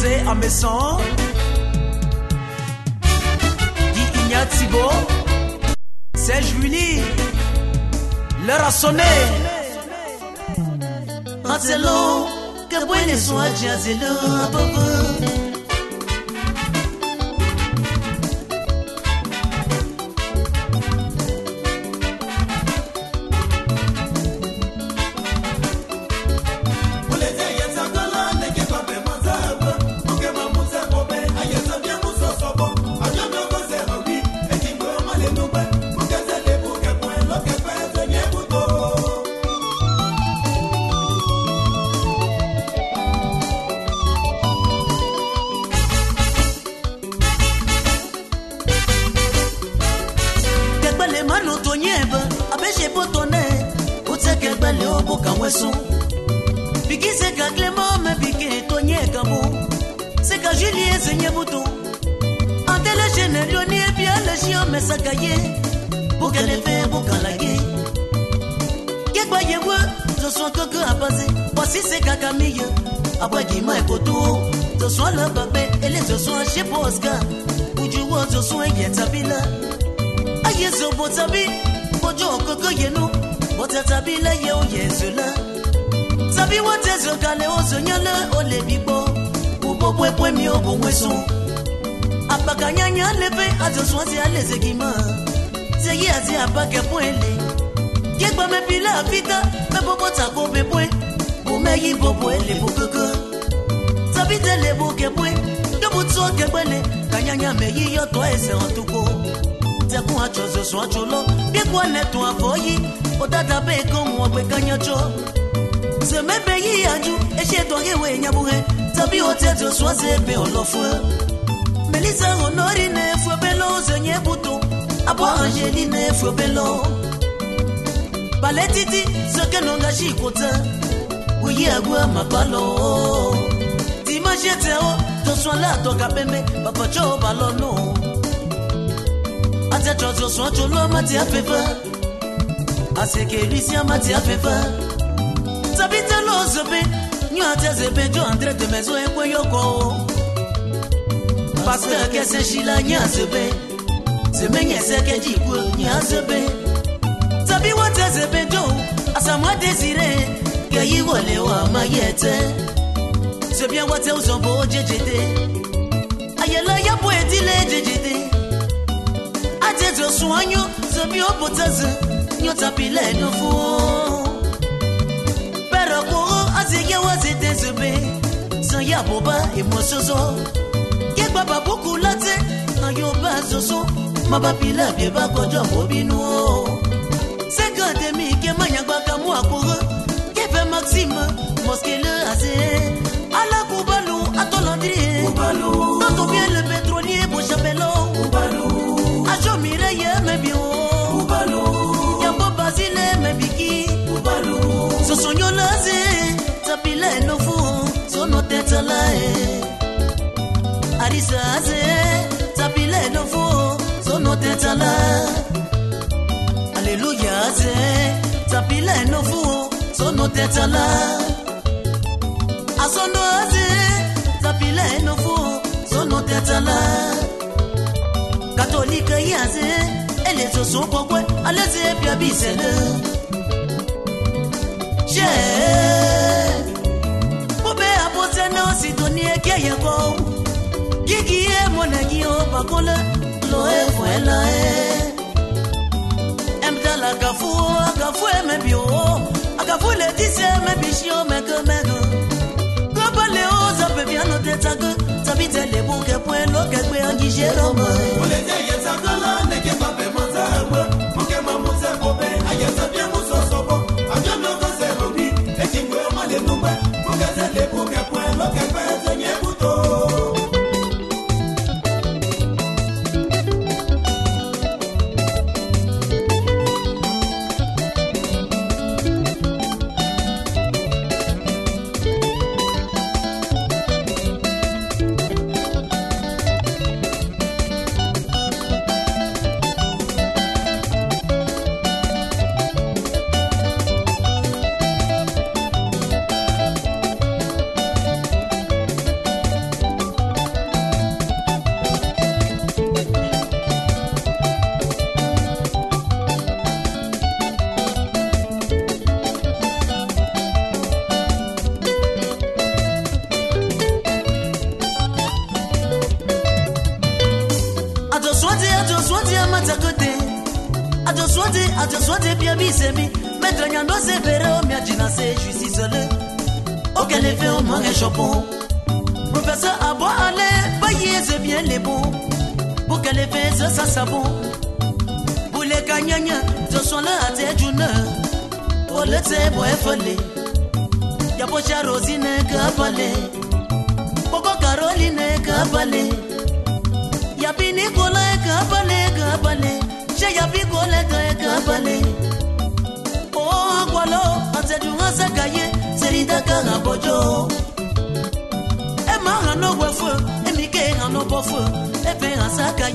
José Amesson, Guy Ignatibo, Serge Willy, l'heure a sonné. Marcelo, que buenos son allá, Melissa Honorine Fuebelo, Zenye Bouton, Abo Angeline Fuebelo. Baletiti, ce que l'on a chicoté, oui, à quoi ma ballon. T'imagines, tu sois là, ton capémé, papa Joe Ballon. A cette chose, soit tu l'as, Matia Fever. A ce que Lucien Matia Fever. T'habites à l'Ozebe, nous avons des bédos en train de maison et quoi yoko. Parce que c'est Chila, n'y a ce bé. C'est même ce que dit quoi, n'y a ce bé. Sabi what is a bedo, as a moi désiré, que you will lewa mayete. C'est bien what else on board JJD. Ayala ya poetile JJD. A teto soigno, ce bio potaze, nyo tapile no fou. Pero koro, azige wazete zebe. Sans ya boba et moi soso. Ke baba beaucoup latte, ayo ba soso. Ma papila bieba kojo bobino. C'est que demi qui m'a baka moi pour eux. Qui fait Maxime, mosquée le azé. À la Koubalou, à Tolandrier. Koubalou. Quand on vient le pétrolier, pour Chapello. Koubalou. À Jomireye, mais bio. Koubalou. Yambo Basile, mais biki. Koubalou. Ce sont yo lazé. Tapile no fou. Son no tête là. Arisa azé. Tapile no fou. Son no tête là. Alléluia, c'est tapile no fou, sono teta là. Asono c'est tapile no fou, sono teta là. Catholique yaze, elle est son pourquoi, allez bien bisele. J'ai Pobe apote no sitonie keyeko. Gigi e monagio pakole, loe fuela e. La Gafu me bio, a Gafu le dise me bichio me que me go. Goba Leo zape bien no te tague, tabite le bouquet point lo que we angi Jérôme. Ole te yeta kala ne ke pape monza we, moke mamuze bobe, ayeta bien muso sobo, ajo no go se robi, e tingwe male numba, moke te le bouquet point lo que we zenye buto. te soit des bien bisemi, mettre un no se verra, mia gina se, je suis isolé. Auquel effet au moins un chopon. Professeur Abo allez, payer c'est bien les bons. Pour qu'elle effet ça savon. Pour les gagnants, ce sont là à tes journées. Pour le thé, pour effaler. Y'a pas de Rosine Kapale. Pourquoi Caroline Kapale. Y'a pas Nicolas Kapale. J'ai y'a pas Nicolas Kapale. Oh, voilà, à tes jours, ça caillé. C'est l'idée qu'un abojo. Et ma no feu, et Mickey no feu, et fait un sac à